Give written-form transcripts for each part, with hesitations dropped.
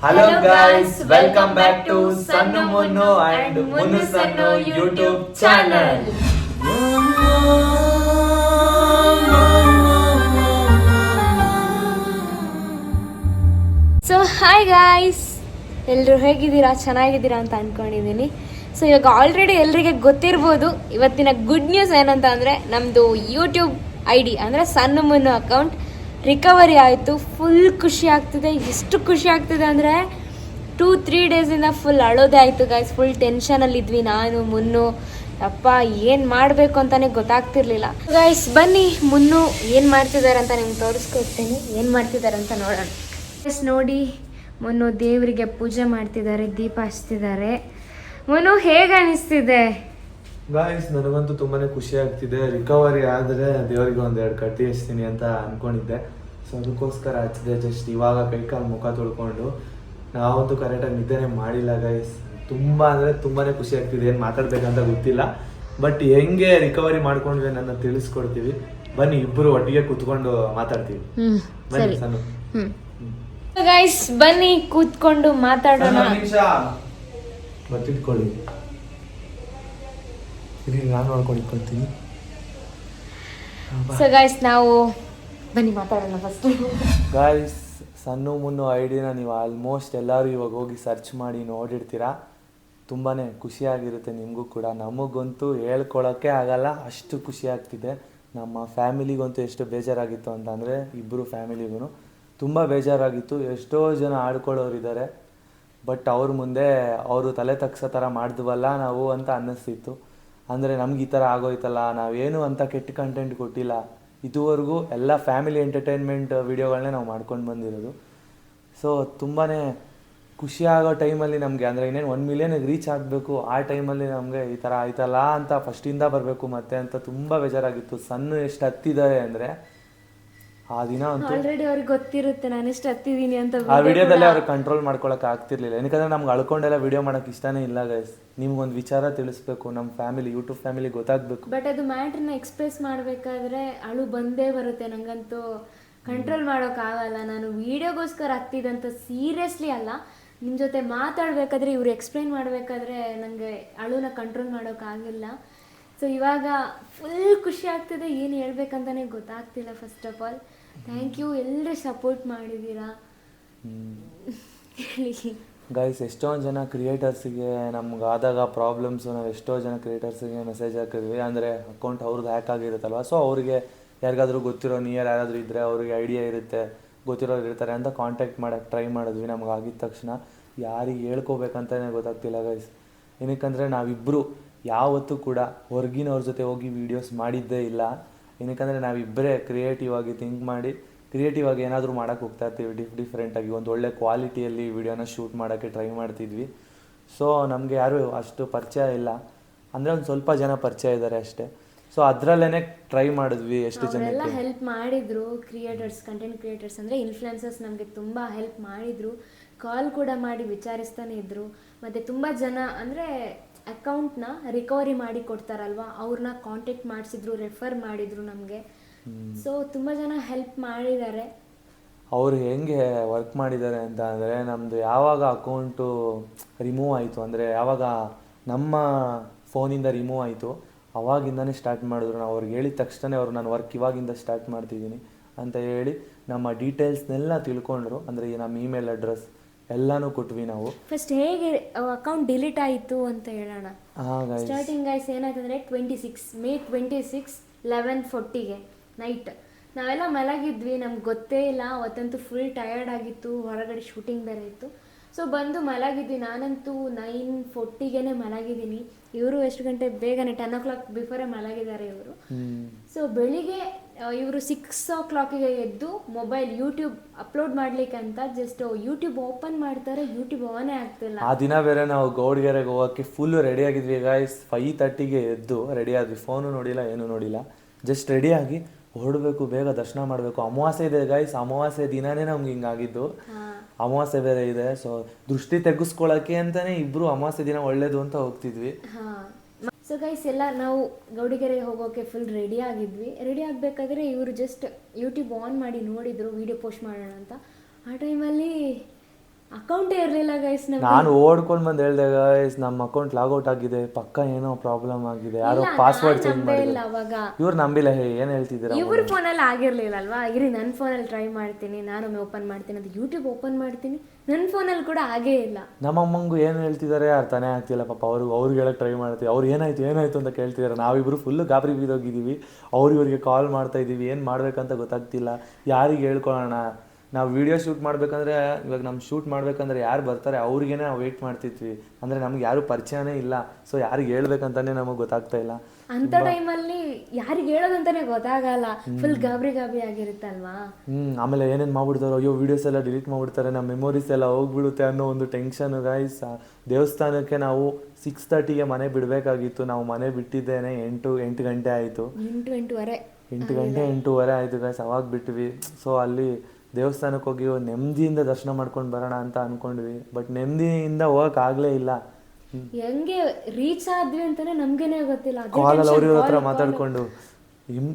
Hello guys, welcome back to Sannu Munnu and Munnu Sannu YouTube channel. So hi guys, ಎಲ್ಲರೂ ಹೇಗಿದ್ದೀರಾ? ಚೆನ್ನಾಗಿದ್ದೀರಾ ಅಂತ ಅಂದ್ಕೊಂಡಿದ್ದೀನಿ. ಸೊ ಇವಾಗ ಆಲ್ರೆಡಿ ಎಲ್ಲರಿಗೆ ಗೊತ್ತಿರ್ಬೋದು ಇವತ್ತಿನ ಗುಡ್ ನ್ಯೂಸ್ ಏನಂತ ಅಂದರೆ ನಮ್ಮದು ಯೂಟ್ಯೂಬ್ ID ಅಂದರೆ ಸಣ್ಣ ಮುನ್ನು ಅಕೌಂಟ್ ರಿಕವರಿ ಆಯಿತು. ಫುಲ್ ಖುಷಿ ಆಗ್ತಿದೆ. ಎಷ್ಟು ಖುಷಿ ಆಗ್ತಿದೆ ಅಂದರೆ 2-3 ಡೇಸಿಂದ ಫುಲ್ ಅಳೋದೇ ಆಯಿತು ಗಾಯ್ಸ್. ಫುಲ್ ಟೆನ್ಷನಲ್ಲಿದ್ವಿ ನಾನು ಮುನ್ನು. ಅಪ್ಪ ಏನು ಮಾಡಬೇಕು ಅಂತಲೇ ಗೊತ್ತಾಗ್ತಿರ್ಲಿಲ್ಲ. ಗಾಯ್ಸ್ ಬನ್ನಿ ಮುನ್ನು ಏನು ಮಾಡ್ತಿದ್ದಾರೆ ಅಂತ ನಿಮ್ಗೆ ತೋರಿಸ್ಕೊಡ್ತೀನಿ. ಏನು ಮಾಡ್ತಿದ್ದಾರೆ ಅಂತ ನೋಡೋಣ. ನೋಡಿ ಮುನ್ನು ದೇವರಿಗೆ ಪೂಜೆ ಮಾಡ್ತಿದ್ದಾರೆ, ದೀಪ ಹಚ್ತಿದ್ದಾರೆ. ಮುನ್ನು ಹೇಗೆ ಅನಿಸ್ತಿದೆ? ಗಾಯ್ಸ್ ನನಗಂತೂ ತುಂಬಾನೇ ಖುಷಿ ಆಗ್ತಿದೆ. ರಿಕವರಿ ಆದರೆ ದೇವರಿಗೆ 1-2 ಕಟ್ಟಿ ಹಚ್ತೀನಿ ಅಂತ ಅನ್ಕೊಂಡಿದ್ದೆ. ಸೊ ಅದಕ್ಕೋಸ್ಕರ ಹಚ್ಚಿದೆ. ಜಸ್ಟ್ ಇವಾಗ ಕೈಕಾಲು ಮುಖ ತೊಳ್ಕೊಂಡು. ನಾವಂತೂ ಕರೆಕ್ಟಾಗಿ ನಿದ್ದೆನೇ ಮಾಡಿಲ್ಲ ಗಾಯ್ಸ್. ತುಂಬಾ ಅಂದರೆ ತುಂಬಾನೇ ಖುಷಿ ಆಗ್ತಿದೆ. ಏನು ಮಾತಾಡ್ಬೇಕಂತ ಗೊತ್ತಿಲ್ಲ, ಬಟ್ ಹೆಂಗೆ ರಿಕವರಿ ಮಾಡ್ಕೊಂಡ್ವಿ ನನ್ನ ತಿಳಿಸ್ಕೊಡ್ತೀವಿ. ಬನ್ನಿ ಇಬ್ಬರು ಒಟ್ಟಿಗೆ ಕೂತ್ಕೊಂಡು ಮಾತಾಡ್ತೀವಿ. ಬನ್ನಿ ಸಣ್ಣ ಗೈಸ್, ಬನ್ನಿ ಕೂತ್ಕೊಂಡು ಮಾತಾಡೋಣ. ಬತ್ತಿಟ್ಕೊಳ್ಳಿ, ನಾನು ನೋಡ್ಕೊಂಡಿರ್ತೀನಿ. ಸೊ ಗೈಸ್ ನಾವು ಬನ್ನಿ ಮಾತಾಡೋಣ ಫಸ್ಟ್. ಗಾಯ್ಸ್ ಸಣ್ಣ ಮುನ್ನು ಐಡಿನ ನೀವು ಆಲ್ಮೋಸ್ಟ್ ಎಲ್ಲರೂ ಇವಾಗ ಹೋಗಿ ಸರ್ಚ್ ಮಾಡಿ ನೋಡಿರ್ತೀರ. ತುಂಬಾ ಖುಷಿಯಾಗಿರುತ್ತೆ ನಿಮಗೂ ಕೂಡ. ನಮಗಂತೂ ಹೇಳ್ಕೊಳಕ್ಕೆ ಆಗಲ್ಲ, ಅಷ್ಟು ಖುಷಿ ಆಗ್ತಿದೆ. ನಮ್ಮ ಫ್ಯಾಮಿಲಿಗಂತೂ ಎಷ್ಟು ಬೇಜಾರಾಗಿತ್ತು ಅಂತಂದರೆ ಇಬ್ಬರು ಫ್ಯಾಮಿಲಿಗೂ ತುಂಬ ಬೇಜಾರಾಗಿತ್ತು. ಎಷ್ಟೋ ಜನ ಆಡ್ಕೊಳ್ಳೋರಿದ್ದಾರೆ, ಬಟ್ ಅವ್ರ ಮುಂದೆ ಅವರು ತಲೆ ತಗ್ಸೋ ಥರ ಮಾಡಿದ್ವಲ್ಲ ನಾವು ಅಂತ ಅನ್ನಿಸ್ತಿತ್ತು. ಅಂದರೆ ನಮ್ಗೆ ಈ ಥರ ಆಗೋಯ್ತಲ್ಲ, ನಾವೇನು ಅಂತ ಕೆಟ್ಟ ಕಂಟೆಂಟ್ ಕೊಟ್ಟಿಲ್ಲ ಇದುವರೆಗೂ. ಎಲ್ಲ ಫ್ಯಾಮಿಲಿ ಎಂಟರ್ಟೈನ್ಮೆಂಟ್ ವೀಡಿಯೋಗಳನ್ನೇ ನಾವು ಮಾಡ್ಕೊಂಡು ಬಂದಿರೋದು. ಸೊ ತುಂಬಾ ಖುಷಿಯಾಗೋ ಟೈಮಲ್ಲಿ ನಮಗೆ, ಅಂದರೆ ಇನ್ನೇನು 1 ಮಿಲಿಯನ್ಗೆ ರೀಚ್ ಆಗಬೇಕು ಆ ಟೈಮಲ್ಲಿ ನಮಗೆ ಈ ಥರ ಆಯ್ತಲ್ಲ ಅಂತ ಫಸ್ಟಿಂದ ಬರಬೇಕು ಮತ್ತೆ ಅಂತ ತುಂಬ ಬೇಜಾರಾಗಿತ್ತು. ಸಣ್ಣ ಎಷ್ಟು ಹತ್ತಿದ್ದಾರೆ ಅಂದರೆ ಆ ದಿನ ಅಂತೂ ಆಲ್ರೆಡಿ ಅವ್ರಿಗೆ ಗೊತ್ತಿರುತ್ತೆ ನಾನು ಎಷ್ಟು ಹತ್ತಿದ್ದೀನಿ ಅಂತ. ಆ ವಿಡಿಯೋದಲ್ಲೇ ಅವ್ರಿಗೆ ಕಂಟ್ರೋಲ್ ಮಾಡ್ಕೊಳಕ್ಕೆ ಆಗ್ತಿರ್ಲಿಲ್ಲ. ಯಾಕಂದರೆ ನಮ್ಗೆ ಅಳ್ಕೊಂಡೆಲ್ಲ ವಿಡಿಯೋ ಮಾಡೋಕ್ಕೆ ಇಷ್ಟನೇ ಇಲ್ಲ ಗೈಸ್. ನಿಮ್ಗೊಂದು ವಿಚಾರ ತಿಳಿಸ್ಬೇಕು, ನಮ್ಮ ಫ್ಯಾಮಿಲಿ ಯೂಟ್ಯೂಬ್ ಫ್ಯಾಮಿಲಿ ಗೊತ್ತಾಗಬೇಕು. ಬಟ್ ಅದು ಮ್ಯಾಟ್ರನ್ನ ಎಕ್ಸ್ಪ್ರೆಸ್ ಮಾಡಬೇಕಾದ್ರೆ ಅಳು ಬಂದೇ ಬರುತ್ತೆ. ನನಗಂತೂ ಕಂಟ್ರೋಲ್ ಮಾಡೋಕ್ಕಾಗಲ್ಲ. ನಾನು ವಿಡಿಯೋಗೋಸ್ಕರ ಹತ್ತಿದಂತ ಸೀರಿಯಸ್ಲಿ ಅಲ್ಲ, ನಿಮ್ಮ ಜೊತೆ ಮಾತಾಡಬೇಕಾದ್ರೆ ಇವ್ರು ಎಕ್ಸ್ಪ್ಲೈನ್ ಮಾಡಬೇಕಾದ್ರೆ ನನಗೆ ಅಳುನ ಕಂಟ್ರೋಲ್ ಮಾಡೋಕ್ಕಾಗಿಲ್ಲ. ಸೊ ಇವಾಗ ಫುಲ್ ಖುಷಿ ಆಗ್ತಿದೆ. ಏನು ಹೇಳ್ಬೇಕಂತಲೇ ಗೊತ್ತಾಗ್ತಿಲ್ಲ. First of all thank you, ಎಲ್ಲರೂ ಸಪೋರ್ಟ್ ಮಾಡಿದ್ದೀರಾ. ಗೈಸ್ ಎಷ್ಟೊಂದು ಜನ ಕ್ರಿಯೇಟರ್ಸಿಗೆ ನಮ್ಗೆ ಆದಾಗ ಪ್ರಾಬ್ಲಮ್ಸು ನಾವು ಎಷ್ಟೋ ಜನ ಕ್ರಿಯೇಟರ್ಸಿಗೆ ಮೆಸೇಜ್ ಹಾಕಿದ್ವಿ. ಅಂದರೆ ಅಕೌಂಟ್ ಅವ್ರದ್ದು ಹ್ಯಾಕ್ ಆಗಿರುತ್ತಲ್ವ, ಸೊ ಅವರಿಗೆ ಯಾರಿಗಾದರೂ ಗೊತ್ತಿರೋ ನಿಯರ್ ಯಾರಾದರೂ ಇದ್ದರೆ ಅವ್ರಿಗೆ ಐಡಿಯಾ ಇರುತ್ತೆ, ಗೊತ್ತಿರೋರು ಇರ್ತಾರೆ ಅಂತ ಕಾಂಟ್ಯಾಕ್ಟ್ ಮಾಡೋಕ್ಕೆ ಟ್ರೈ ಮಾಡಿದ್ವಿ. ನಮ್ಗೆ ಆಗಿದ ತಕ್ಷಣ ಯಾರಿಗೆ ಹೇಳ್ಕೋಬೇಕಂತಲೇ ಗೊತ್ತಾಗ್ತಿಲ್ಲ ಗೈಸ್. ಏನಕ್ಕಂದರೆ ನಾವಿಬ್ಬರು ಯಾವತ್ತೂ ಕೂಡ ಹೊರಗಿನವ್ರ ಜೊತೆ ಹೋಗಿ ವೀಡಿಯೋಸ್ ಮಾಡಿದ್ದೇ ಇಲ್ಲ. ಏನಕ್ಕಂದರೆ ನಾವಿಬ್ಬರೇ ಕ್ರಿಯೇಟಿವ್ ಆಗಿ ಥಿಂಕ್ ಮಾಡಿ ಕ್ರಿಯೇಟಿವ್ ಆಗಿ ಏನಾದರೂ ಮಾಡೋಕ್ಕೆ ಹೋಗ್ತಾ ಇರ್ತೀವಿ. ಡಿಫ್ರೆಂಟಾಗಿ ಒಂದು ಒಳ್ಳೆ ಕ್ವಾಲಿಟಿಯಲ್ಲಿ ವೀಡಿಯೋನ ಶೂಟ್ ಮಾಡೋಕ್ಕೆ ಟ್ರೈ ಮಾಡ್ತಿದ್ವಿ. ಸೊ ನಮಗೆ ಯಾರೂ ಅಷ್ಟು ಪರಿಚಯ ಇಲ್ಲ, ಅಂದರೆ ಒಂದು ಸ್ವಲ್ಪ ಜನ ಪರಿಚಯ ಇದ್ದಾರೆ ಅಷ್ಟೇ. ಸೊ ಅದರಲ್ಲೇ ಟ್ರೈ ಮಾಡಿದ್ವಿ. ಎಷ್ಟು ಜನ ಎಲ್ಲ ಹೆಲ್ಪ್ ಮಾಡಿದ್ರು. ಕ್ರಿಯೇಟರ್ಸ್, ಕಂಟೆಂಟ್ ಕ್ರಿಯೇಟರ್ಸ್ ಅಂದರೆ ಇನ್ಫ್ಲುಯೆನ್ಸರ್ಸ್ ನಮಗೆ ತುಂಬ ಹೆಲ್ಪ್ ಮಾಡಿದರು. ಕಾಲ್ ಕೂಡ ಮಾಡಿ ವಿಚಾರಿಸ್ತಾನೆ ಇದ್ದರು. ಮತ್ತು ತುಂಬ ಜನ ಅಂದರೆ ಅಕೌಂಟ್ನ ರಿಕವರಿ ಮಾಡಿ ಕೊಡ್ತಾರಲ್ವ, ಅವ್ರನ್ನ ಕಾಂಟ್ಯಾಕ್ಟ್ ಮಾಡಿಸಿದ್ರು, ರೆಫರ್ ಮಾಡಿದರು ನಮಗೆ. ಸೊ ತುಂಬ ಜನ ಹೆಲ್ಪ್ ಮಾಡಿದ್ದಾರೆ. ಅವರು ಹೆಂಗೆ ವರ್ಕ್ ಮಾಡಿದ್ದಾರೆ ಅಂತ ಅಂದರೆ, ನಮ್ಮದು ಯಾವಾಗ ಅಕೌಂಟು ರಿಮೂವ್ ಆಯಿತು, ಅಂದರೆ ಯಾವಾಗ ನಮ್ಮ ಫೋನಿಂದ ರಿಮೂವ್ ಆಯಿತು ಅವಾಗಿಂದನೇ ಸ್ಟಾರ್ಟ್ ಮಾಡಿದ್ರು. ನಾವು ಅವ್ರಿಗೆ ಹೇಳಿದ ತಕ್ಷಣ ಅವರು ನಾನು ವರ್ಕ್ ಇವಾಗಿಂದ ಸ್ಟಾರ್ಟ್ ಮಾಡ್ತಿದ್ದೀನಿ ಅಂತ ಹೇಳಿ ನಮ್ಮ ಡೀಟೇಲ್ಸ್ನೆಲ್ಲ ತಿಳ್ಕೊಂಡ್ರು. ಅಂದರೆ ನಮ್ಮ ಇಮೇಲ್ ಅಡ್ರೆಸ್ ಎಲ್ಲನೂ ಕೊಟ್ವಿ ನಾವು. ಫಸ್ಟ್ ಹೇಗೆ ಅಕೌಂಟ್ ಡಿಲೀಟ್ ಆಯಿತು ಅಂತ ಹೇಳೋಣ. ಸ್ಟಾರ್ಟಿಂಗ್ ಗೈಸ್ ಏನಾಯ್ತಂದರೆ May 26 11:40ಗೆ ನೈಟ್ ನಾವೆಲ್ಲ ಮಲಗಿದ್ವಿ. ನಮ್ಗೆ ಗೊತ್ತೇ ಇಲ್ಲ. ಅವತ್ತಂತೂ ಫುಲ್ ಟಯರ್ಡ್ ಆಗಿತ್ತು, ಹೊರಗಡೆ ಶೂಟಿಂಗ್ ಬೇರೆ ಇತ್ತು. ಸೊ ಬಂದು ಮಲಗಿದ್ವಿ. ನಾನಂತೂ 9:40ಗೆ ಮಲಗಿದ್ದೀನಿ. ಇವರು ಎಷ್ಟು ಗಂಟೆ ಬೇಗನೆ 10 o'clock ಬಿಫೋರೇ ಮಲಗಿದ್ದಾರೆ ಇವರು. ಸೊ ಬೆಳಿಗ್ಗೆ ಇವರು 6 o'clockಗೆ ಎದ್ದು ಮೊಬೈಲ್ ಯೂಟ್ಯೂಬ್ ಅಪ್ಲೋಡ್ ಮಾಡ್ಲಿಕ್ಕೆ ಅಂತ ಜಸ್ಟ್ ಯೂಟ್ಯೂಬ್ ಓಪನ್ ಮಾಡ್ತಾರೆ, ಯೂಟ್ಯೂಬ್ ಆನೇ ಆಗ್ತಿಲ್ಲ. ಆ ದಿನ ಬೇರೆ ನಾವು ಗೌಡ್ಗೆರೆಗೆ ಹೋಗೋಕ್ಕೆ ಫುಲ್ ರೆಡಿ ಆಗಿದ್ವಿ ಗಾಯ್ಸ್. 5:30ಗೆ ಎದ್ದು ರೆಡಿ ಆದ್ವಿ. ಫೋನು ನೋಡಿಲ್ಲ, ಏನೂ ನೋಡಿಲ್ಲ, ಜಸ್ಟ್ ರೆಡಿಯಾಗಿ ಹೊರಡಬೇಕು, ಬೇಗ ದರ್ಶನ ಮಾಡಬೇಕು. ಅಮಾವಾಸ್ಯೆ ಇದೆ ಗಾಯ್ಸ್, ಅಮಾವಾಸ್ಯೆ ದಿನಾನೇ ನಮ್ಗೆ ಹಿಂಗಾಗಿದ್ದು. ಅಮಾವಾಸ್ಯೆ ಬೇರೆ ಇದೆ. ಸೊ ದೃಷ್ಟಿ ತೆಗೆಸ್ಕೊಳ್ಳೋಕ್ಕೆ ಅಂತಲೇ ಇಬ್ಬರು ಅಮಾವಾಸ್ಯೆ ದಿನ ಒಳ್ಳೇದು ಅಂತ ಹೋಗ್ತಿದ್ವಿ. ಸೊ ಗೈಸ್ ಎಲ್ಲ ನಾವು ಗೌಡಿಗೆರೆಗೆ ಹೋಗೋಕ್ಕೆ ಫುಲ್ ರೆಡಿ ಆಗಿದ್ವಿ. ರೆಡಿ ಆಗಬೇಕಾದ್ರೆ ಇವರು ಜಸ್ಟ್ ಯೂಟ್ಯೂಬ್ ಆನ್ ಮಾಡಿ ನೋಡಿದರು ವೀಡಿಯೋ ಪೋಸ್ಟ್ ಮಾಡೋಣ ಅಂತ. ಆ ಟೈಮಲ್ಲಿ ಅಕೌಂಟೇ ಇರಲಿಲ್ಲ ಗೈಸ್ ನಮ್ಗೆ. ನಾನು ಓಡ್ಕೊಂಡು ಬಂದು ಹೇಳ್ದೆ ಗೈಸ್ ನಮ್ಮ ಅಕೌಂಟ್ ಲಾಗೌಟ್ ಆಗಿದೆ, ಪಕ್ಕ ಏನೋ ಪ್ರಾಬ್ಲಮ್ ಆಗಿದೆ, ಯಾರೋ ಪಾಸ್ವರ್ಡ್ ಚೇಂಜ್ ಮಾಡಿದ್ರು. ಅವಾಗ ಇವ್ರು ನಂಬಿಲ್ಲ. ಏನು ಹೇಳ್ತಿದ್ದೀರಾ? ಇವ್ರ ಫೋನಲ್ಲಿ ಆಗಿರ್ಲಿಲ್ಲ ಅಲ್ವಾ, ಇರಿ ನನ್ನ ಫೋನಲ್ಲಿ ಟ್ರೈ ಮಾಡ್ತೀನಿ, ನಾನೊಮ್ಮೆ ಓಪನ್ ಮಾಡ್ತೀನಿ ಅಂತ ಯೂಟ್ಯೂಬ್ ಓಪನ್ ಮಾಡ್ತೀನಿ, ನನ್ನ ಫೋನಲ್ಲಿ ಕೂಡ ಆಗೇ ಇಲ್ಲ. ನಮ್ಮಮ್ಮಂಗೂ ಏನು ಹೇಳ್ತಿದ್ದಾರೆ ಅರ್ಥನೇ ಆಗ್ತಿಲ್ಲ ಪಾಪ. ಅವ್ರಿಗೆ ಹೇಳಕ್ಕೆ ಟ್ರೈ ಮಾಡ್ತೀವಿ, ಅವ್ರು ಏನಾಯ್ತು ಅಂತ ಕೇಳ್ತಿದ್ದಾರೆ. ನಾವಿಬ್ರು ಫುಲ್ಲು ಗಾಬರಿ ಬಿದ್ದೋಗಿದ್ದೀವಿ. ಇವ್ರಿಗೆ ಕಾಲ್ ಮಾಡ್ತಾ ಇದ್ದೀವಿ, ಏನು ಮಾಡ್ಬೇಕಂತ ಗೊತ್ತಾಗ್ತಿಲ್ಲ, ಯಾರಿಗೆ ಹೇಳ್ಕೊಳ್ಳೋಣ. ನಾವು ವಿಡಿಯೋ ಶೂಟ್ ಮಾಡ್ಬೇಕಂದ್ರೆ, ಇವಾಗ ನಮ್ಮ ಶೂಟ್ ಮಾಡ್ಬೇಕಂದ್ರೆ ಯಾರು ಬರ್ತಾರೆ ಅವ್ರಿಗೇನೆ ನಾವು ವೆಯ್ಟ್ ಮಾಡ್ತಿದ್ವಿ. ಅಂದರೆ ನಮ್ಗೆ ಯಾರು ಪರಿಚಯನೇ ಇಲ್ಲ, ಸೊ ಯಾರಿಗೆ ಹೇಳ್ಬೇಕಂತಾನೆ ನಮಗೆ ಗೊತ್ತಾಗ್ತಾ ಇಲ್ಲ. ಅಂತ ಟೈಮಲ್ಲಿ ಯಾರಿಗೆ ಹೇಳೋದಂತಾನೆ ಗೊತ್ತಾಗಲ್ಲ, ಫುಲ್ ಗಾಬರಿ ಆಗಿರುತ್ತಲ್ವಾ. ಆಮೇಲೆ ಏನೇನು ಮಾಡ್ಬಿಡ್ತಾರೋ, ಅಯ್ಯೋ ವೀಡಿಯೋಸ್ ಎಲ್ಲ ಡಿಲೀಟ್ ಮಾಡ್ಬಿಡ್ತಾರೆ, ನಮ್ಮ ಮೆಮೊರೀಸ್ ಎಲ್ಲ ಹೋಗ್ಬಿಡುತ್ತೆ ಅನ್ನೋ ಒಂದು ಟೆನ್ಷನ್ ಗೈಸ್. ದೇವಸ್ಥಾನಕ್ಕೆ ನಾವು 6:30ಗೆ ಮನೆ ಬಿಡಬೇಕಾಗಿತ್ತು. ನಾವು ಮನೆ ಬಿಟ್ಟಿದ್ದೇನೆ 8 ಗಂಟೆ ಆಯಿತು. 8:30 ಆಯಿತು ಗೈಸ್, ಅವಾಗ ಬಿಟ್ವಿ. ಸೊ ಅಲ್ಲಿ ದೇವಸ್ಥಾನಕ್ಕೆ ಹೋಗಿ ನೆಮ್ಮದಿಯಿಂದ ದರ್ಶನ ಮಾಡ್ಕೊಂಡು ಬರೋಣ ಅಂತ ಅಂದ್ಕೊಂಡ್ವಿ. ಬಟ್ ನೆಮ್ಮದಿಯಿಂದ ಹೋಗೋಕ್ಕಾಗಲೇ ಇಲ್ಲ. ಹೆಂಗೆ ರೀಚ್ ಆದ್ವಿ ಅಂತಾನೆ ನಮ್ಗೇನೆ ಗೊತ್ತಿಲ್ಲ. ಕಾಲಲ್ಲಿ ಅವ್ರ ಹತ್ರ ಮಾತಾಡ್ಕೊಂಡು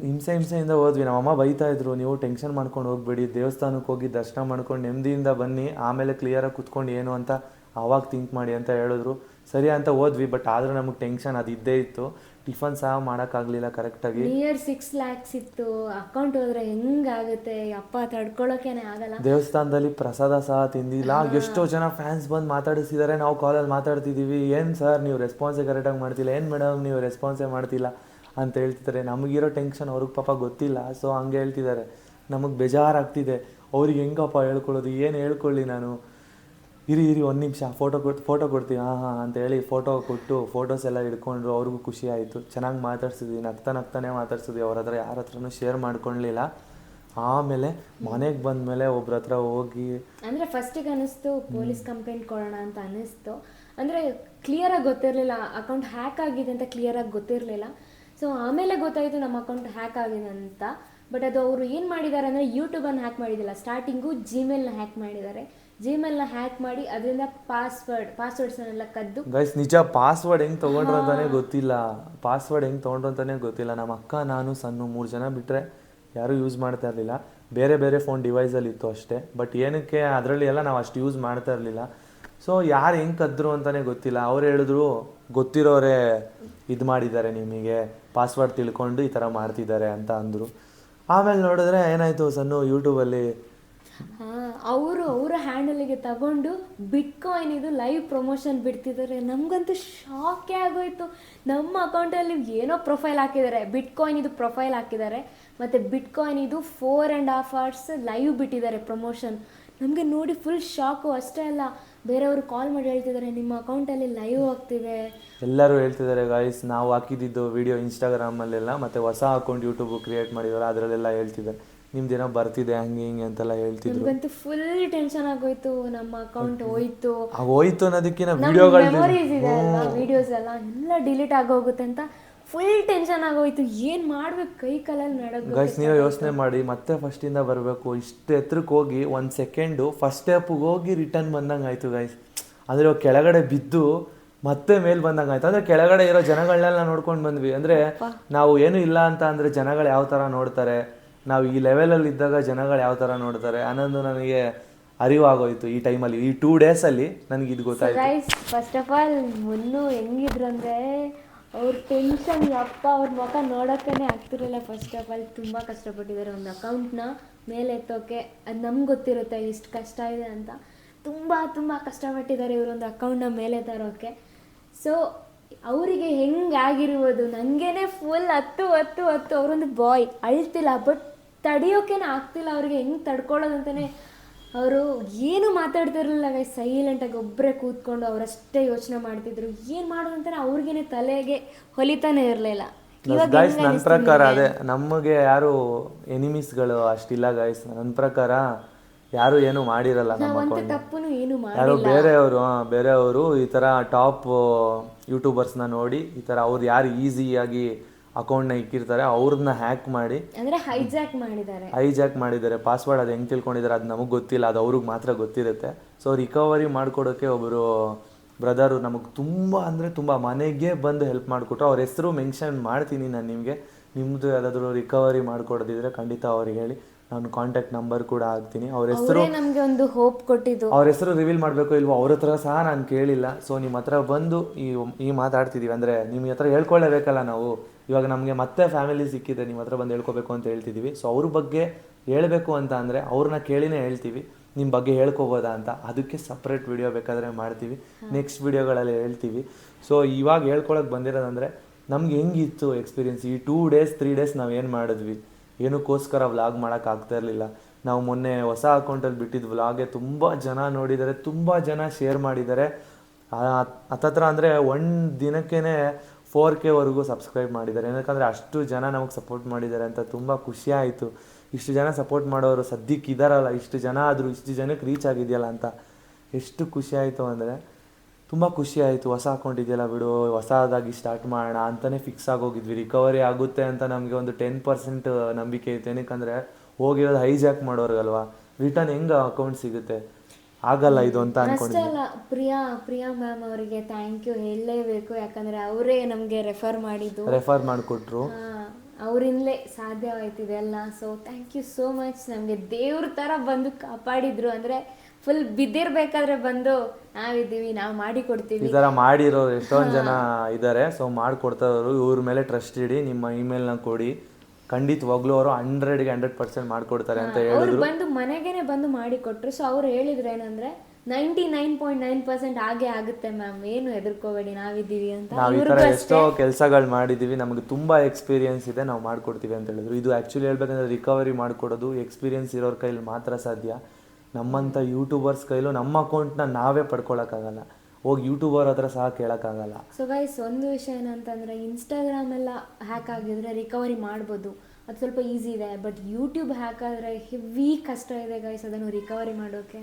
ಹಿಂಸೆಯಿಂದ ಹೋದ್ವಿ. ನಮ್ಮಮ್ಮ ಬೈತಾ ಇದ್ರು, ನೀವು ಟೆನ್ಷನ್ ಮಾಡ್ಕೊಂಡು ಹೋಗ್ಬೇಡಿ, ದೇವಸ್ಥಾನಕ್ಕೆ ಹೋಗಿ ದರ್ಶನ ಮಾಡ್ಕೊಂಡು ನೆಮ್ಮದಿಯಿಂದ ಬನ್ನಿ, ಆಮೇಲೆ ಕ್ಲಿಯರಾಗಿ ಕುತ್ಕೊಂಡು ಏನು ಅಂತ ಆವಾಗ ಥಿಂಕ್ ಮಾಡಿ ಅಂತ ಹೇಳಿದ್ರು. ಸರಿ ಅಂತ ಹೋದ್ವಿ. ಬಟ್ ಆದರೂ ನಮಗೆ ಟೆನ್ಷನ್ ಅದು ಇದ್ದೇ ಇತ್ತು. ಟಿಫನ್ ಸಹ ಮಾಡೋಕ್ಕಾಗಲಿಲ್ಲ ಕರೆಕ್ಟಾಗಿ. ನಿಯರ್ 6 lakhs ಇತ್ತು. ಅಕೌಂಟ್ ಹೋದ್ರೆ ಹೆಂಗಾಗುತ್ತೆ ಅಪ್ಪ, ತಡ್ಕೊಳ್ಳೋಕೇನೆ ಆಗಲ್ಲ. ದೇವಸ್ಥಾನದಲ್ಲಿ ಪ್ರಸಾದ ಸಹ ತಿಂದಿಲ್ಲ. ಎಷ್ಟೋ ಜನ ಫ್ಯಾನ್ಸ್ ಬಂದು ಮಾತಾಡಿಸಿದ್ದಾರೆ. ನಾವು ಕಾಲಲ್ಲಿ ಮಾತಾಡ್ತಿದ್ದೀವಿ, ಏನು ಸರ್ ನೀವು ರೆಸ್ಪಾನ್ಸೇ ಕರೆಕ್ಟಾಗಿ ಮಾಡ್ತಿಲ್ಲ, ಏನು ಮೇಡಮ್ ನೀವು ರೆಸ್ಪಾನ್ಸೇ ಮಾಡ್ತಿಲ್ಲ ಅಂತ ಹೇಳ್ತಿದ್ದಾರೆ. ನಮಗಿರೋ ಟೆನ್ಷನ್ ಅವ್ರಿಗೆ ಪಾಪ ಗೊತ್ತಿಲ್ಲ. ಸೊ ಹಂಗೆ ಹೇಳ್ತಿದ್ದಾರೆ. ನಮಗೆ ಬೇಜಾರಾಗ್ತಿದೆ. ಅವ್ರಿಗೆ ಹೆಂಗಪ್ಪ ಹೇಳ್ಕೊಳ್ಳೋದು, ಏನು ಹೇಳ್ಕೊಳ್ಳಿ ನಾನು. ಇರಿ 1 ನಿಮಿಷ ಫೋಟೋ ಕೊಡ್ತೀವಿ, ಹಾಂ ಅಂತ ಹೇಳಿ ಫೋಟೋ ಕೊಟ್ಟು ಫೋಟೋಸ್ ಎಲ್ಲ ಹಿಡ್ಕೊಂಡ್ರು. ಅವ್ರಿಗೂ ಖುಷಿ ಆಯಿತು. ಚೆನ್ನಾಗಿ ಮಾತಾಡ್ಸಿದ್ವಿ, ನಗ್ತಾನೆ ಮಾತಾಡ್ಸಿದ್ವಿ. ಅವ್ರ ಹತ್ರ ಯಾರ ಹತ್ರನೂ ಶೇರ್ ಮಾಡ್ಕೊಳ್ಳಲಿಲ್ಲ. ಆಮೇಲೆ ಮನೆಗೆ ಬಂದಮೇಲೆ ಒಬ್ರ ಹತ್ರ ಹೋಗಿ, ಅಂದರೆ ಫಸ್ಟಿಗೆ ಅನ್ನಿಸ್ತು ಪೊಲೀಸ್ ಕಂಪ್ಲೇಂಟ್ ಕೊಡೋಣ ಅಂತ ಅನ್ನಿಸ್ತು. ಅಂದರೆ ಕ್ಲಿಯರಾಗಿ ಗೊತ್ತಿರಲಿಲ್ಲ, ಅಕೌಂಟ್ ಹ್ಯಾಕ್ ಆಗಿದೆ ಅಂತ ಕ್ಲಿಯರಾಗಿ ಗೊತ್ತಿರಲಿಲ್ಲ. ಸೊ ಆಮೇಲೆ ಗೊತ್ತಾಯಿತು ನಮ್ಮ ಅಕೌಂಟ್ ಹ್ಯಾಕ್ ಆಗಿದೆ ಅಂತ. ಬಟ್ ಅದು ಅವರು ಏನು ಮಾಡಿದ್ದಾರೆ ಅಂದರೆ ಯೂಟ್ಯೂಬನ್ನು ಹ್ಯಾಕ್ ಮಾಡಿದ್ದಿಲ್ಲ, ಸ್ಟಾರ್ಟಿಂಗು ಜಿಮೇಲ್ನ ಹ್ಯಾಕ್ ಮಾಡಿದ್ದಾರೆ. ಜಿಮೇಲ್ನ ಹ್ಯಾಕ್ ಮಾಡಿ ಅದರಿಂದ ಪಾಸ್ವರ್ಡ್ಸ್ನೆಲ್ಲ ಕದ್ದು. ಗೈಸ್ ನಿಜ ಪಾಸ್ವರ್ಡ್ ಹೆಂಗೆ ತೊಗೊಂಡ್ರು ಅಂತಾನೆ ಗೊತ್ತಿಲ್ಲ. ನಮ್ಮ ಅಕ್ಕ, ನಾನು, ಸಣ್ಣ 3 ಜನ ಬಿಟ್ಟರೆ ಯಾರೂ ಯೂಸ್ ಮಾಡ್ತಾ ಇರಲಿಲ್ಲ. ಬೇರೆ ಫೋನ್ ಡಿವೈಸಲ್ಲಿ ಇತ್ತು ಅಷ್ಟೇ. ಬಟ್ ಏನಕ್ಕೆ ಅದರಲ್ಲಿ ಎಲ್ಲ ನಾವು ಅಷ್ಟು ಯೂಸ್ ಮಾಡ್ತಾ ಇರಲಿಲ್ಲ. ಸೊ ಯಾರು ಹೆಂಗೆ ಕದ್ರು ಅಂತಲೇ ಗೊತ್ತಿಲ್ಲ. ಅವ್ರು ಹೇಳಿದ್ರು ಗೊತ್ತಿರೋರೇ ಇದು ಮಾಡಿದ್ದಾರೆ, ನಿಮಗೆ ಪಾಸ್ವರ್ಡ್ ತಿಳ್ಕೊಂಡು ಈ ಥರ ಮಾಡ್ತಿದ್ದಾರೆ ಅಂತ ಅಂದರು. ಆಮೇಲೆ ನೋಡಿದ್ರೆ ಏನಾಯಿತು, ಸಣ್ಣ ಯೂಟ್ಯೂಬಲ್ಲಿ ಅವರ ಹ್ಯಾಂಡಲಿಗೆ ತಗೊಂಡು ಬಿಟ್ಕಾಯಿನ್ ಇದು ಲೈವ್ ಪ್ರಮೋಷನ್ ಬಿಡ್ತಿದ್ದಾರೆ. ನಮಗಂತೂ ಶಾಕೇ ಆಗೋಯ್ತು. ನಮ್ಮ ಅಕೌಂಟಲ್ಲಿ ಏನೋ ಪ್ರೊಫೈಲ್ ಹಾಕಿದ್ದಾರೆ, ಬಿಟ್ಕಾಯಿನ್ ಇದು ಪ್ರೊಫೈಲ್ ಹಾಕಿದ್ದಾರೆ, ಮತ್ತು ಬಿಟ್ಕಾಯಿನ್ ಇದು 4.5 hours ಲೈವ್ ಬಿಟ್ಟಿದ್ದಾರೆ ಪ್ರಮೋಷನ್. ನಮಗೆ ನೋಡಿ ಫುಲ್ ಶಾಕು. ಅಷ್ಟೇ ಅಲ್ಲ, ಬೇರೆಯವರು ಕಾಲ್ ಮಾಡಿ ಹೇಳ್ತಿದ್ದಾರೆ ನಿಮ್ಮ ಅಕೌಂಟಲ್ಲಿ ಲೈವ್ ಆಗ್ತಿದೆ. ಎಲ್ಲರೂ ಹೇಳ್ತಿದ್ದಾರೆ ಗೈಸ್. ನಾವು ಹಾಕಿದ್ದು ವಿಡಿಯೋ ಇನ್ಸ್ಟಾಗ್ರಾಮಲ್ಲೆಲ್ಲ, ಮತ್ತು ಹೊಸ ಅಕೌಂಟ್ ಯೂಟ್ಯೂಬ್ ಕ್ರಿಯೇಟ್ ಮಾಡಿದ್ದಾರೆ, ಅದರಲ್ಲೆಲ್ಲ ಹೇಳ್ತಿದ್ದಾರೆ ನಿಮ್ದೇನೋ ಬರ್ತಿದೆ ಹಂಗೆ ಹಿಂಗೆ ಅಂತೆಲ್ಲ ಹೇಳ್ತಿದ್ರು. ನಮಗಂತೂ ಫುಲ್ ಟೆನ್ಷನ್ ಆಗೋಯ್ತು. ನಮ್ಮ ಅಕೌಂಟ್ ಹೋಯ್ತು ಅನ್ನೋದಕ್ಕಿಂತ ವಿಡಿಯೋಸ್ ಎಲ್ಲ ಡಿಲೀಟ್ ಆಗೋಗುತ್ತೆ ಅಂತ ಫುಲ್ ಟೆನ್ಷನ್ ಆಗೋಯ್ತು. ಏನು ಮಾಡ್ಬೇಕು, ಕೈ ಕಾಲಲ್ಲಿ ನಡಗ. ಗೈಸ್ ನೀವು ಯೋಚನೆ ಮಾಡಿ, ಮತ್ತೆ ಫಸ್ಟಿಂದ ಬರಬೇಕು. ಇಷ್ಟು ಎತ್ತರಕ್ಕೆ ಹೋಗಿ 1 ಸೆಕೆಂಡು ಫಸ್ಟ್ ಸ್ಟೆಪ್ಗೆ ಹೋಗಿ ರಿಟರ್ನ್ ಬಂದಂಗೆ ಆಯಿತು ಗೈಸ್. ಅಂದರೆ ಕೆಳಗಡೆ ಬಿದ್ದು ಮತ್ತೆ ಮೇಲೆ ಬಂದಂಗೆ ಆಯ್ತು. ಅಂದರೆ ಕೆಳಗಡೆ ಇರೋ ಜನಗಳನ್ನೆಲ್ಲ ನೋಡ್ಕೊಂಡು ಬಂದ್ವಿ. ಅಂದರೆ ನಾವು ಏನೂ ಇಲ್ಲ ಅಂತ ಅಂದರೆ ಜನಗಳು ಯಾವ ಥರ ನೋಡ್ತಾರೆ, ನಾವು ಈ ಲೆವೆಲಲ್ಲಿ ಇದ್ದಾಗ ಜನಗಳು ಯಾವ ಥರ ನೋಡ್ತಾರೆ ಅನ್ನೋದು ನನಗೆ ಅರಿವಾಗೋಯ್ತು ಈ ಟೈಮಲ್ಲಿ. ಈ 2 days ನನಗೆ ಇದು ಗೊತ್ತಾಯ್ತು. ಗೈಸ್ ಫಸ್ಟ್ ಆಫ್ ಆಲ್ ಮುನ್ನು ಹೆಂಗಿದ್ರು ಅಂದರೆ, ಅವ್ರ ಟೆನ್ಷನ್ ಅಪ್ಪ, ಅವ್ರ ಮುಖ ನೋಡೋಕ್ಕೇ ಆಗ್ತಿರಲಿಲ್ಲ. ಫಸ್ಟ್ ಆಫ್ ಆಲ್ ತುಂಬ ಕಷ್ಟಪಟ್ಟಿದ್ದಾರೆ ಒಂದು ಅಕೌಂಟ್ನ ಮೇಲೆ ಎತ್ತೋಕೆ. ಅದು ನಮ್ಗೆ ಗೊತ್ತಿರುತ್ತೆ ಎಷ್ಟು ಕಷ್ಟ ಇದೆ ಅಂತ. ತುಂಬ ಕಷ್ಟಪಟ್ಟಿದ್ದಾರೆ ಇವರೊಂದು ಅಕೌಂಟ್ನ ಮೇಲೆ ತರೋಕ್ಕೆ. ಸೊ ಅವರಿಗೆ ಹೆಂಗಾಗಿರ್ಬೋದು, ನನಗೇನೆ ಫುಲ್ ಹತ್ತು ಅವರೊಂದು ಬಾಯ್ ಅಳ್ತಿಲ್ಲ, ಬಟ್ ತಡಿಯೋಕ್ಕೇನೆ ಆಗ್ತಿಲ್ಲ ಅವ್ರಿಗೆ. ಹೆಂಗೆ ತಡ್ಕೊಳ್ಳೋದಂತಲೇ ಅವರು ಏನು ಮಾತಾಡ್ತಿರಲಿಲ್ಲ ಗೈಸ್. ಸೈಲೆಂಟಾಗಿ ಒಬ್ಬರೇ ಕೂತ್ಕೊಂಡು ಅವರಷ್ಟೇ ಯೋಚನೆ ಮಾಡ್ತಿದ್ರು. ಏನು ಮಾಡೋದಂತಾನೆ ಅವ್ರಿಗೇನೆ ತಲೆಗೆ ಹೊಲಿತಾನೆ ಇರಲಿಲ್ಲ. ಗೈಸ್ ನನ್ನ ಪ್ರಕಾರ ಅದೇ, ನಮಗೆ ಯಾರು ಎನಿಮೀಸ್ಗಳು ಅಷ್ಟಿಲ್ಲ ಗೈಸ್. ನನ್ನ ಪ್ರಕಾರ ಯಾರು ಏನು ಮಾಡಿರಲ್ಲ ನಮ್ಮ ಅಕೌಂಟ್. ಯಾರು ಬೇರೆಯವರು ಈ ಥರ ಟಾಪ್ ಯೂಟ್ಯೂಬರ್ಸ್ನ ನೋಡಿ ಈ ಥರ ಅವ್ರು ಯಾರು ಈಸಿಯಾಗಿ ಅಕೌಂಟ್ನ ಇಕ್ಕಿರ್ತಾರೆ ಅವ್ರನ್ನ ಹ್ಯಾಕ್ ಮಾಡಿ, ಅಂದರೆ ಹೈಜಾಕ್ ಮಾಡಿದ್ದಾರೆ. ಪಾಸ್ವರ್ಡ್ ಅದು ಹೆಂಗೆ ತಿಳ್ಕೊಂಡಿದ್ದಾರೆ ಅದು ನಮಗೆ ಗೊತ್ತಿಲ್ಲ, ಅದು ಅವ್ರಿಗೆ ಮಾತ್ರ ಗೊತ್ತಿರುತ್ತೆ. ಸೊ ರಿಕವರಿ ಮಾಡ್ಕೊಡೋಕ್ಕೆ ಒಬ್ಬರು ಬ್ರದರು ನಮಗೆ ತುಂಬ ಮನೆಗೆ ಬಂದು ಹೆಲ್ಪ್ ಮಾಡಿಕೊಟ್ರು. ಅವ್ರ ಹೆಸರು ಮೆನ್ಷನ್ ಮಾಡ್ತೀನಿ ನಾನು ನಿಮಗೆ. ನಿಮ್ಮದು ಯಾವುದಾದ್ರೂ ರಿಕವರಿ ಮಾಡಿಕೊಡೋದಿದ್ರೆ ಖಂಡಿತ ಅವ್ರಿಗೆ ಹೇಳಿ. ನಾನು ಕಾಂಟ್ಯಾಕ್ಟ್ ನಂಬರ್ ಕೂಡ ಹಾಕ್ತೀನಿ. ಅವ್ರ ಹೆಸರು ಅವರೇ ನಮಗೆ ಒಂದು ಹೋಪ್ ಕೊಟ್ಟಿದ್ದು. ಅವ್ರ ಹೆಸರು ರಿವೀಲ್ ಮಾಡಬೇಕು ಇಲ್ವೋ ಅವ್ರ ಹತ್ರ ಸಹ ನಾನು ಕೇಳಿಲ್ಲ. ಸೊ ನಿಮ್ಮ ಹತ್ರ ಬಂದು ಈ ಮಾತಾಡ್ತಿದ್ದೀವಿ ಅಂದರೆ ನಿಮ್ಮ ಹತ್ರ ಹೇಳ್ಕೊಳ್ಳೇಬೇಕಲ್ಲ ನಾವು. ಇವಾಗ ನಮಗೆ ಮತ್ತೆ ಫ್ಯಾಮಿಲಿ ಸಿಕ್ಕಿದೆ, ನಿಮ್ಮ ಹತ್ರ ಬಂದು ಹೇಳ್ಕೊಬೇಕು ಅಂತ ಹೇಳ್ತಿದ್ದೀವಿ. ಸೊ ಅವ್ರ ಬಗ್ಗೆ ಹೇಳಬೇಕು ಅಂತ ಅಂದರೆ ಅವ್ರನ್ನ ಕೇಳಿನೇ ಹೇಳ್ತೀವಿ. ನಿಮ್ಮ ಬಗ್ಗೆ ಹೇಳ್ಕೊಬೋದಾ ಅಂತ, ಅದಕ್ಕೆ ಸಪ್ರೇಟ್ ವಿಡಿಯೋ ಬೇಕಾದರೆ ಮಾಡ್ತೀವಿ, ನೆಕ್ಸ್ಟ್ ವಿಡಿಯೋಗಳಲ್ಲಿ ಹೇಳ್ತೀವಿ. ಸೊ ಇವಾಗ ಹೇಳ್ಕೊಳಕ್ಕೆ ಬಂದಿರೋದಂದರೆ ನಮ್ಗೆ ಹೆಂಗಿತ್ತು ಎಕ್ಸ್ಪೀರಿಯೆನ್ಸ್ ಈ 2 days 3 days ನಾವು ಏನು ಮಾಡಿದ್ವಿ, ಏನಕ್ಕೋಸ್ಕರ ವ್ಲಾಗ್ ಮಾಡೋಕ್ಕಾಗ್ತಾ ಇರಲಿಲ್ಲ. ನಾವು ಮೊನ್ನೆ ಹೊಸ ಅಕೌಂಟಲ್ಲಿ ಬಿಟ್ಟಿದ್ದು ವ್ಲಾಗೆ ತುಂಬ ಜನ ನೋಡಿದ್ದಾರೆ, ತುಂಬ ಜನ ಶೇರ್ ಮಾಡಿದ್ದಾರೆ. ಹತ್ತತ್ರ ಅಂದರೆ ಒಂದು ದಿನಕ್ಕೇ 4K ವರೆಗೂ ಸಬ್ಸ್ಕ್ರೈಬ್ ಮಾಡಿದ್ದಾರೆ. ಏನಕ್ಕಂದರೆ ಅಷ್ಟು ಜನ ನಮಗೆ ಸಪೋರ್ಟ್ ಮಾಡಿದ್ದಾರೆ ಅಂತ ತುಂಬ ಖುಷಿ ಆಯಿತು. ಇಷ್ಟು ಜನ ಸಪೋರ್ಟ್ ಮಾಡೋರು ಸದ್ಯಕ್ಕೆ ಇದ್ದಾರಲ್ಲ, ಇಷ್ಟು ಜನ ಆದರೂ ಇಷ್ಟು ಜನಕ್ಕೆ ರೀಚ್ ಆಗಿದೆಯಲ್ಲ ಅಂತ ಎಷ್ಟು ಖುಷಿ ಆಯಿತು ಅಂದರೆ ತುಂಬ ಖುಷಿ ಆಯಿತು. ಹೊಸ ಅಕೌಂಟ್ ಇದೆಯಲ್ಲ ಬಿಡು, ಹೊಸದಾಗಿ ಸ್ಟಾರ್ಟ್ ಮಾಡೋಣ ಅಂತಲೇ ಫಿಕ್ಸ್ ಆಗೋಗಿದ್ವಿ. ರಿಕವರಿ ಆಗುತ್ತೆ ಅಂತ ನಮಗೆ ಒಂದು 10% ನಂಬಿಕೆ ಇತ್ತು. ಏನಕ್ಕಂದರೆ ಹೋಗಿರೋದು ಹೈಜಾಕ್ ಮಾಡೋರ್ಗಲ್ವಾ, ರಿಟರ್ನ್ ಹೆಂಗೆ ಅಕೌಂಟ್ ಸಿಗುತ್ತೆ, ಆಗಲ್ಲ ಇದು ಅಂತ ಅನ್ಕೊಂಡಿದ್ದೆ. ಅಷ್ಟೇ ಅಲ್ಲ, ಪ್ರಿಯಾ ಮ್ಯಾಮ್ ಅವರಿಗೆ ಥ್ಯಾಂಕ್ ಯು ಹೇಳಲೇಬೇಕು. ಯಾಕಂದರೆ ಅವರೇ ನಮಗೆ ರೆಫರ್ ಮಾಡಿಕೊಟ್ರು. ಅವರಿಂದಲೇ ಸಾಧ್ಯವಾಯ್ತು ಇದೆಲ್ಲ. So thank you so much. ನಮಗೆ ದೇವ್ರ ಥರ ಬಂದು ಕಾಪಾಡಿದ್ರು. ಅಂದರೆ ಫುಲ್ ಬಿದ್ದಿರ್ಬೇಕಾದ್ರೆ ಬಂದು ನಾವಿದ್ದೀವಿ, ನಾವು ಮಾಡಿಕೊಡ್ತೀವಿ. ಈ ಥರ ಮಾಡಿರೋರು ಎಷ್ಟೊಂದು ಜನ ಇದ್ದಾರೆ. ಸೊ ಮಾಡಿಕೊಡ್ತಾರವರು, ಇವ್ರ ಮೇಲೆ ಟ್ರಸ್ಟ್ ಇಡಿ, ನಿಮ್ಮ ಇಮೇಲ್ನ ಕೊಡಿ, ಖಂಡಿತವಾಗ್ಲೂ ಅವರು 100ಗೆ 100% ಮಾಡಿಕೊಡ್ತಾರೆ ಅಂತ ಹೇಳಿದ್ರು. ಬಂದು ಮನೆಗೇನೆ ಬಂದು ಮಾಡಿಕೊಟ್ರು. ಸೊ ಅವ್ರು ಹೇಳಿದ್ರು ಏನಂದ್ರೆ 99.9% ಹಾಗೆ ಆಗುತ್ತೆ ಮ್ಯಾಮ್, ಏನು ಹೆದರ್ಕೋಬೇಡಿ, ನಾವಿದ್ದೀವಿ ಅಂತ. ನಾವು ಈ ಥರ ಎಷ್ಟೋ ಕೆಲಸಗಳು ಮಾಡಿದ್ದೀವಿ, ನಮಗೆ ತುಂಬ ಎಕ್ಸ್ಪೀರಿಯನ್ಸ್ ಇದೆ, ನಾವು ಮಾಡಿಕೊಡ್ತೀವಿ ಅಂತ ಹೇಳಿದ್ರು. ಇದು ಆ್ಯಕ್ಚುಲಿ ಹೇಳ್ಬೇಕಂದ್ರೆ ರಿಕವರಿ ಮಾಡಿಕೊಡೋದು ಎಕ್ಸ್ಪೀರಿಯನ್ಸ್ ಇರೋರ ಕೈಲಿ ಮಾತ್ರ ಸಾಧ್ಯ. ನಮ್ಮಂಥ ಯೂಟ್ಯೂಬರ್ಸ್ ಕೈಲೂ ನಮ್ಮ ಅಕೌಂಟ್ನ ನಾವೇ ಪಡ್ಕೊಳಕ್ಕಾಗಲ್ಲ, ಹೋಗಿ ಯೂಟ್ಯೂಬರ್ ಹತ್ರ ಸಹ ಕೇಳೋಕ್ಕಾಗಲ್ಲ. ಸೊ ಗೈಸ್, ಒಂದು ವಿಷಯ ಏನಂತಂದರೆ ಇನ್ಸ್ಟಾಗ್ರಾಮ್ ಎಲ್ಲ ಹ್ಯಾಕ್ ಆಗಿದ್ರೆ ರಿಕವರಿ ಮಾಡ್ಬೋದು, ಅದು ಸ್ವಲ್ಪ ಈಸಿ ಇದೆ. ಬಟ್ ಯೂಟ್ಯೂಬ್ ಹ್ಯಾಕ್ ಆದರೆ ಹೆವಿ ಕಷ್ಟ ಇದೆ ಗೈಸ್ ಅದನ್ನು ರಿಕವರಿ ಮಾಡೋಕ್ಕೆ.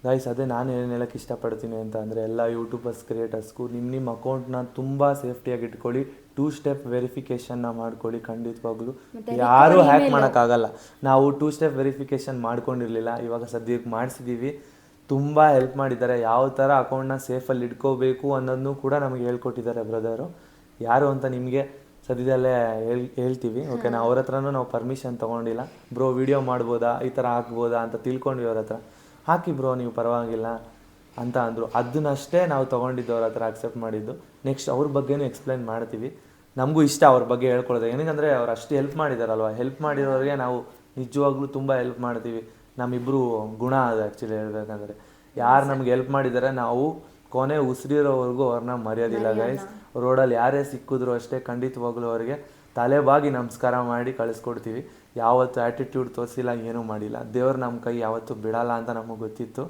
ಗೈಸ್, ಅದೇ ನಾನು ಏನು ಹೇಳೋಕ್ಕೆ ಇಷ್ಟಪಡ್ತೀನಿ ಅಂತ ಅಂದರೆ ಎಲ್ಲ ಯೂಟ್ಯೂಬರ್ಸ್ ಕ್ರಿಯೇಟರ್ಸ್ಗೂ ನಿಮ್ಮ ಅಕೌಂಟ್ನ ತುಂಬ ಸೇಫ್ಟಿಯಾಗಿ ಇಟ್ಕೊಳ್ಳಿ. 2 ಸ್ಟೆಪ್ ವೆರಿಫಿಕೇಷನ್ನ ಮಾಡ್ಕೊಳ್ಳಿ. ಖಂಡಿತವಾಗ್ಲೂ ಯಾರೂ ಹ್ಯಾಕ್ ಮಾಡೋಕ್ಕಾಗಲ್ಲ. ನಾವು 2 ಸ್ಟೆಪ್ ವೆರಿಫಿಕೇಷನ್ ಮಾಡ್ಕೊಂಡಿರಲಿಲ್ಲ, ಇವಾಗ ಸದ್ಯಕ್ಕೆ ಮಾಡಿಸಿದ್ದೀವಿ. ತುಂಬ ಹೆಲ್ಪ್ ಮಾಡಿದ್ದಾರೆ. ಯಾವ ಥರ ಅಕೌಂಟ್ನ ಸೇಫಲ್ಲಿ ಇಟ್ಕೋಬೇಕು ಅನ್ನೋದನ್ನು ಕೂಡ ನಮಗೆ ಹೇಳ್ಕೊಟ್ಟಿದ್ದಾರೆ ಬ್ರದರು. ಯಾರು ಅಂತ ನಿಮಗೆ ಸದ್ಯದಲ್ಲೇ ಹೇಳ್ತೀವಿ, ಓಕೆನಾ. ಅವ್ರ ಹತ್ರನೂ ನಾವು ಪರ್ಮಿಷನ್ ತೊಗೊಂಡಿಲ್ಲ. ಬ್ರೋ ವಿಡಿಯೋ ಮಾಡ್ಬೋದಾ, ಈ ಥರ ಹಾಕ್ಬೋದಾ ಅಂತ ತಿಳ್ಕೊಂಡ್ವಿ. ಅವ್ರ ಹತ್ರ ಹಾಕಿ ಬ್ರೋ ನೀವು ಪರವಾಗಿಲ್ಲ ಅಂತ ಅಂದರು. ಅದನ್ನಷ್ಟೇ ನಾವು ತೊಗೊಂಡಿದ್ದು, ಅವ್ರ ಹತ್ರ ಅಕ್ಸೆಪ್ಟ್ ಮಾಡಿದ್ದು. ನೆಕ್ಸ್ಟ್ ಅವ್ರ ಬಗ್ಗೆನೂ ಎಕ್ಸ್ಪ್ಲೈನ್ ಮಾಡ್ತೀವಿ. ನಮಗೂ ಇಷ್ಟ ಅವ್ರ ಬಗ್ಗೆ ಹೇಳ್ಕೊಳ್ಳೋದು, ಏನಂದರೆ ಅವ್ರು ಅಷ್ಟು ಹೆಲ್ಪ್ ಮಾಡಿದಾರಲ್ವ, ಹೆಲ್ಪ್ ಮಾಡಿರೋರಿಗೆ ನಾವು ನಿಜವಾಗ್ಲೂ ತುಂಬ ಹೆಲ್ಪ್ ಮಾಡ್ತೀವಿ. ನಮ್ಮಿಬ್ಬರು ಗುಣ ಅದು ಆ್ಯಕ್ಚುಲಿ ಹೇಳ್ಬೇಕಂದ್ರೆ. ಯಾರು ನಮ್ಗೆ ಹೆಲ್ಪ್ ಮಾಡಿದ್ದಾರೆ ನಾವು ಕೊನೆ ಉಸಿರಿರೋವರೆಗೂ ಅವ್ರನ್ನ ಮರೆಯೋದಿಲ್ಲ ಗೈಸ್. ರೋಡಲ್ಲಿ ಯಾರೇ ಸಿಕ್ಕಿದ್ರು ಅಷ್ಟೇ ಖಂಡಿತವಾಗ್ಲೂ ಅವರಿಗೆ ತಲೆಬಾಗಿ ನಮಸ್ಕಾರ ಮಾಡಿ ಕಳಿಸ್ಕೊಡ್ತೀವಿ. ಯಾವತ್ತು ಆ್ಯಟಿಟ್ಯೂಡ್ ತೋರಿಸಿಲ್ಲ, ಏನೂ ಮಾಡಿಲ್ಲ. ದೇವ್ರು ನಮ್ಮ ಕೈ ಯಾವತ್ತೂ ಬಿಡಲ್ಲ ಅಂತ ನಮಗೆ ಗೊತ್ತಿತ್ತು.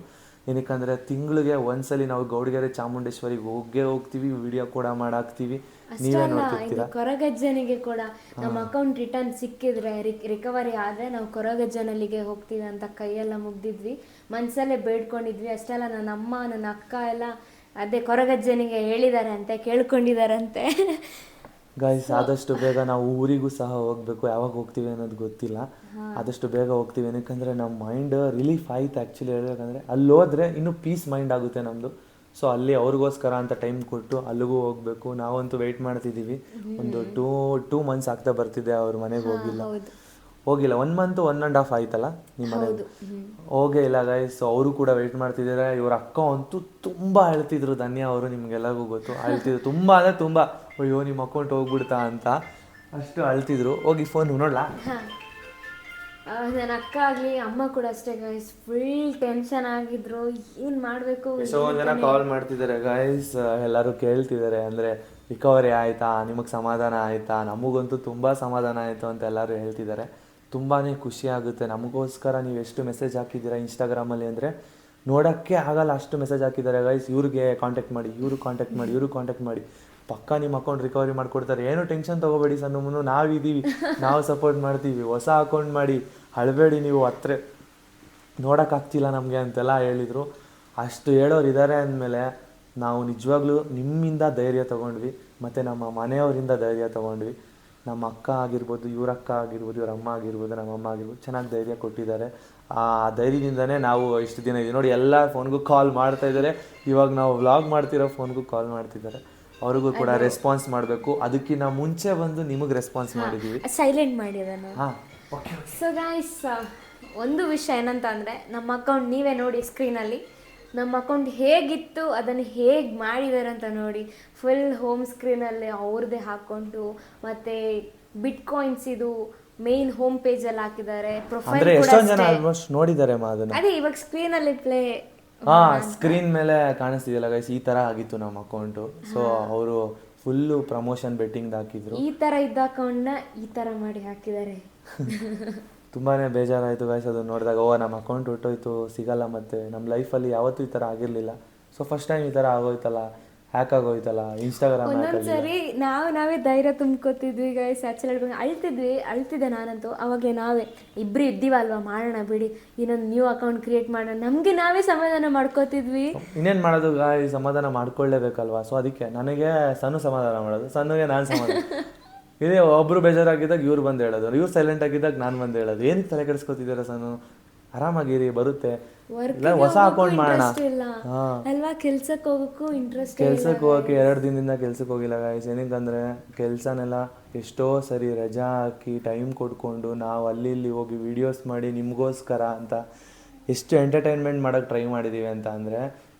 ಏನಕ್ಕಂದರೆ ತಿಂಗಳಿಗೆ ಒಂದ್ಸಲಿ ನಾವು ಗೌಡಗೆರೆ ಚಾಮುಂಡೇಶ್ವರಿಗೆ ಹೋಗ್ತೀವಿ, ವಿಡಿಯೋ ಕೂಡ ಮಾಡಾಕ್ತೀವಿ, ನೀವೇ ನೋಡ್ತಿರ್ತೀರಾ. ಕೊರಗಜ್ಜನಿಗೆ ಕೂಡ ನಮ್ಮ ಅಕೌಂಟ್ ರಿಟರ್ನ್ ಸಿಕ್ಕಿದ್ರೆ, ರಿಕವರಿ ಆದರೆ ನಾವು ಕೊರಗಜ್ಜನಲ್ಲಿಗೆ ಹೋಗ್ತೀವಿ ಅಂತ ಕೈಯೆಲ್ಲ ಮುಗ್ದಿದ್ವಿ, ಮನಸ್ಸಲ್ಲೇ ಬೇಡ್ಕೊಂಡಿದ್ವಿ. ಅಷ್ಟೆಲ್ಲ ನನ್ನ ಅಮ್ಮ ನನ್ನ ಅಕ್ಕ ಎಲ್ಲ ಅದೇ ಕೊರಗಜ್ಜನಿಗೆ ಹೇಳಿದಾರಂತೆ, ಕೇಳ್ಕೊಂಡಿದಾರಂತೆ. ಗೈಸ್, ಆದಷ್ಟು ಬೇಗ ನಾವು ಊರಿಗೂ ಸಹ ಹೋಗಬೇಕು. ಯಾವಾಗ ಹೋಗ್ತೀವಿ ಅನ್ನೋದು ಗೊತ್ತಿಲ್ಲ, ಆದಷ್ಟು ಬೇಗ ಹೋಗ್ತೀವಿ. ಏನಕ್ಕಂದರೆ ನಮ್ಮ ಮೈಂಡ್ ರಿಲೀಫ್ ಆಯ್ತು ಆ್ಯಕ್ಚುಲಿ ಹೇಳ್ಬೇಕಂದ್ರೆ. ಅಲ್ಲಿ ಹೋದರೆ ಇನ್ನೂ ಪೀಸ್ ಮೈಂಡ್ ಆಗುತ್ತೆ ನಮ್ಮದು. ಸೊ ಅಲ್ಲಿ ಅವ್ರಿಗೋಸ್ಕರ ಅಂತ ಟೈಮ್ ಕೊಟ್ಟು ಅಲ್ಲಿಗೂ ಹೋಗಬೇಕು. ನಾವಂತೂ ವೆಯ್ಟ್ ಮಾಡ್ತಿದ್ದೀವಿ. ಒಂದು 2 months ಆಗ್ತಾ ಬರ್ತಿದ್ದೆ ಅವ್ರ ಮನೆಗೆ ಹೋಗಿಲ್ಲ 1 month 1.5 ಆಯ್ತಲ್ಲ ನಿಮ್ಮ ಮನೆಗೆ ಹೋಗೇ ಇಲ್ಲ ಗೈಸ್. ಅವರು ಕೂಡ ವೆಯ್ಟ್ ಮಾಡ್ತಿದ್ದಾರೆ. ಇವ್ರ ಅಕ್ಕ ಅಂತೂ ತುಂಬ ಅಳ್ತಿದ್ರು, ಧನ್ಯ ಅವರು, ನಿಮ್ಗೆಲ್ಲರಿಗೂ ಗೊತ್ತು. ಅಳ್ತಿದ್ರು ತುಂಬ ಅಂದರೆ ತುಂಬ. ಅಯ್ಯೋ ನಿಮ್ಮ ಅಕೌಂಟ್ ಹೋಗ್ಬಿಡ್ತಾ ಅಂತ ಅಷ್ಟು ಅಳ್ತಿದ್ರು. ಹೋಗಿ ಫೋನ್ ನೋಡ್ಲಾ. ನನ್ನ ಅಕ್ಕ ಆಗಲಿ ಅಮ್ಮ ಕೂಡ ಅಷ್ಟೇ ಗೈಸ್, ಫುಲ್ ಟೆನ್ಷನ್ ಆಗಿದ್ರು. ಏನು ಮಾಡಬೇಕು, ಎಷ್ಟೊಂದು ಜನ ಕಾಲ್ ಮಾಡ್ತಿದ್ದಾರೆ ಗೈಸ್, ಎಲ್ಲರೂ ಕೇಳ್ತಿದ್ದಾರೆ ಅಂದರೆ ರಿಕವರಿ ಆಯಿತಾ, ನಿಮಗೆ ಸಮಾಧಾನ ಆಯಿತಾ. ನಮಗಂತೂ ತುಂಬ ಸಮಾಧಾನ ಆಯಿತು ಅಂತ ಎಲ್ಲರೂ ಹೇಳ್ತಿದ್ದಾರೆ. ತುಂಬಾ ಖುಷಿ ಆಗುತ್ತೆ. ನಮಗೋಸ್ಕರ ನೀವು ಎಷ್ಟು ಮೆಸೇಜ್ ಹಾಕಿದ್ದೀರಾ ಇನ್ಸ್ಟಾಗ್ರಾಮಲ್ಲಿ ಅಂದರೆ ನೋಡೋಕ್ಕೆ ಆಗಲ್ಲ, ಅಷ್ಟು ಮೆಸೇಜ್ ಹಾಕಿದ್ದಾರೆ ಗೈಸ್. ಇವ್ರಿಗೆ ಕಾಂಟ್ಯಾಕ್ಟ್ ಮಾಡಿ, ಇವ್ರಿಗೆ ಕಾಂಟ್ಯಾಕ್ಟ್ ಮಾಡಿ, ಪಕ್ಕ ನಿಮ್ಮ ಅಕೌಂಟ್ ರಿಕವರಿ ಮಾಡಿಕೊಡ್ತಾರೆ. ಏನು ಟೆನ್ಷನ್ ತೊಗೋಬೇಡಿ ಸಣ್ಣ ಮುನ್ನು, ನಾವಿದ್ದೀವಿ, ನಾವು ಸಪೋರ್ಟ್ ಮಾಡ್ತೀವಿ. ಹೊಸ ಅಕೌಂಟ್ ಮಾಡಿ, ಅಳಬೇಡಿ ನೀವು, ಹತ್ರ ನೋಡೋಕ್ಕಾಗ್ತಿಲ್ಲ ನಮಗೆ ಅಂತೆಲ್ಲ ಹೇಳಿದರು. ಅಷ್ಟು ಹೇಳೋರು ಇದ್ದಾರೆ ಅಂದಮೇಲೆ ನಾವು ನಿಜವಾಗ್ಲೂ ನಿಮ್ಮಿಂದ ಧೈರ್ಯ ತೊಗೊಂಡ್ವಿ, ಮತ್ತು ನಮ್ಮ ಮನೆಯವರಿಂದ ಧೈರ್ಯ ತೊಗೊಂಡ್ವಿ. ನಮ್ಮ ಅಕ್ಕ ಆಗಿರ್ಬೋದು, ಇವ್ರ ಅಕ್ಕ ಆಗಿರ್ಬೋದು, ಇವ್ರ ಅಮ್ಮ ಆಗಿರ್ಬೋದು, ನಮ್ಮ ಅಮ್ಮ ಆಗಿರ್ಬೋದು, ಚೆನ್ನಾಗಿ ಧೈರ್ಯ ಕೊಟ್ಟಿದ್ದಾರೆ. ಆ ಧೈರ್ಯದಿಂದನೇ ನಾವು ಇಷ್ಟು ದಿನ ಇದೀವಿ ನೋಡಿ. ಎಲ್ಲ ಫೋನ್ಗೂ ಕಾಲ್ ಮಾಡ್ತಾಯಿದ್ದಾರೆ. ಇವಾಗ ನಾವು ವ್ಲಾಗ್ ಮಾಡ್ತಿರೋ ಫೋನ್ಗೂ ಕಾಲ್ ಮಾಡ್ತಿದ್ದಾರೆ. ಅವ್ರಿಗೂ ಕೂಡ ರೆಸ್ಪಾನ್ಸ್ ಮಾಡಬೇಕು. ಅದಕ್ಕಿಂತ ಮುಂಚೆ ಬಂದು ನಿಮಗೆ ರೆಸ್ಪಾನ್ಸ್ ಮಾಡಿದ್ದೀವಿ. ಸೈಲೆಂಟ್ ಮಾಡಿ ಅದನ್ನು. ಹಾಂ ಸೊ ಗಾಯ್ಸ್, ಒಂದು ವಿಷಯ ಏನಂತ ಅಂದರೆ, ನಮ್ಮ ಅಕೌಂಟ್ ನೀವೇ ನೋಡಿ ಸ್ಕ್ರೀನಲ್ಲಿ. ನಮ್ಮ ಅಕೌಂಟ್ ಹೇಗಿತ್ತು ಅದನ್ನು ಹೇಗೆ ಮಾಡಿದ್ದಾರೆ ಅಂತ ನೋಡಿ. ಫುಲ್ ಹೋಮ್ ಸ್ಕ್ರೀನಲ್ಲಿ ಅವ್ರದ್ದೇ ಹಾಕ್ಕೊಂಡು, ಮತ್ತು ಬಿಟ್ಕಾಯಿನ್ಸ್ ಇದು ಮೇನ್ ಹೋಮ್ ಪೇಜಲ್ಲಿ ಹಾಕಿದ್ದಾರೆ. ಪ್ರೊಫೈಲ್ ಅಂದ್ರೆ ಕೂಡ ಎಷ್ಟೊಂದು ಜನ ಅಷ್ಟೇ. ಆಲ್ಮೋಸ್ಟ್ ನೋಡಿದ್ದಾರೆ ಅದನ್ನ. ಅದೇ ಇವಾಗ ಸ್ಕ್ರೀನಲ್ಲಿ ಪ್ಲೇ ಸ್ಕ್ರೀನ್ ಮೇಲೆ ಕಾಣಿಸ್ತಿದೆಯಲ್ಲ ಗೈಸ್, ಈ ತರ ಆಗಿತ್ತು ನಮ್ಮ ಅಕೌಂಟು. ಸೊ ಅವರು ಫುಲ್ಲು ಪ್ರಮೋಷನ್ ಬೆಟ್ಟಿಂಗ್ ಹಾಕಿದ್ರು. ಈ ಥರ ಇದ್ದ ಅಕೌಂಟ್ನ ಈ ಥರ ಮಾಡಿ ಹಾಕಿದ್ದಾರೆ. ತುಂಬಾನೇ ಬೇಜಾರಾಯಿತು ಗೈಸ್ ಅದನ್ನ ನೋಡಿದಾಗ. ನಮ್ಮ ಅಕೌಂಟ್ ಹೊಟ್ಟೋಯ್ತು, ಸಿಗಲ್ಲ ಮತ್ತೆ. ನಮ್ಮ ಲೈಫಲ್ಲಿ ಯಾವತ್ತೂ ಈ ಥರ ಆಗಿರಲಿಲ್ಲ. ಸೊ ಫಸ್ಟ್ ಟೈಮ್ ಈ ಥರ ಆಗೋಯ್ತಲ್ಲ, ಹ್ಯಾಕ್ ಆಗೋಯ್ತಲ್ಲ ಇನ್ಸ್ಟಾಗ್ರಾಮ್. ಒಂದೊಂದ್ಸರಿ ನಾವೇ ಧೈರ್ಯ ತುಂಬ್ಕೋತಿದ್ವಿ ಗೈಸ್. ಆ್ಯಕ್ಚುಲಿ ಅಳ್ತಿದ್ದೆ ನಾನಂತೂ. ಅವಾಗಲೇ ನಾವೇ ಇಬ್ಬರು ಇದ್ದೀವಲ್ವಾ, ಮಾಡೋಣ ಬಿಡಿ, ಇನ್ನೊಂದು ನ್ಯೂ ಅಕೌಂಟ್ ಕ್ರಿಯೇಟ್ ಮಾಡೋಣ, ನಮಗೆ ನಾವೇ ಸಮಾಧಾನ ಮಾಡ್ಕೋತಿದ್ವಿ. ಇನ್ನೇನು ಮಾಡೋದು ಗಾಯ್, ಸಮಾಧಾನ ಮಾಡ್ಕೊಳ್ಳೇಬೇಕಲ್ವಾ. ಸೊ ಅದಕ್ಕೆ ನನಗೆ ಸಮಾಧಾನ ಮಾಡೋದು, ಸಣ್ಣಗೆ ನಾನು ಸಮಾಧಾನ. ಇದೇ ಒಬ್ರು ಬೇಜಾರಾಗಿದ್ದಾಗ ಇವ್ರು ಬಂದು ಹೇಳೋದು, ಇವ್ರು ಸೈಲೆಂಟ್ ಆಗಿದ್ದಾಗ ನಾನು ಬಂದು ಹೇಳೋದು. ಏನಕ್ಕೆ ತಲೆ ಕೆಡಿಸ್ಕೊತಿದ್ದೀರಾ ಆರಾಮಾಗಿರಿ, ಬರುತ್ತೆ, ಹೊಸ ಅಕೌಂಟ್ ಮಾಡೋಣ. ಅಲ್ವಾ, ಕೆಲ್ಸಕ್ಕೆ ಹೋಗೋಕ್ಕೂ ಇಂಟ್ರೆಸ್ಟ್. ಕೆಲ್ಸಕ್ಕೆ ಹೋಗೋಕೆ 2 ದಿನದಿಂದ ಕೆಲ್ಸಕ್ಕೆ ಹೋಗಿಲ್ಲ ಗಾಯ್ಸ್. ಏನಕ್ಕಂದ್ರೆ ಕೆಲಸನೆಲ್ಲ ಎಷ್ಟೋ ಸರಿ ರಜಾ ಹಾಕಿ ಟೈಮ್ ಕೊಟ್ಕೊಂಡು ನಾವು ಅಲ್ಲಿ ಇಲ್ಲಿ ಹೋಗಿ ವಿಡಿಯೋಸ್ ಮಾಡಿ ನಿಮಗೋಸ್ಕರ ಅಂತ ಎಷ್ಟು ಎಂಟರ್ಟೈನ್ಮೆಂಟ್ ಮಾಡೋಕ್ಕೆ ಟ್ರೈ ಮಾಡಿದ್ದೀವಿ ಅಂತ ಅಂದರೆ,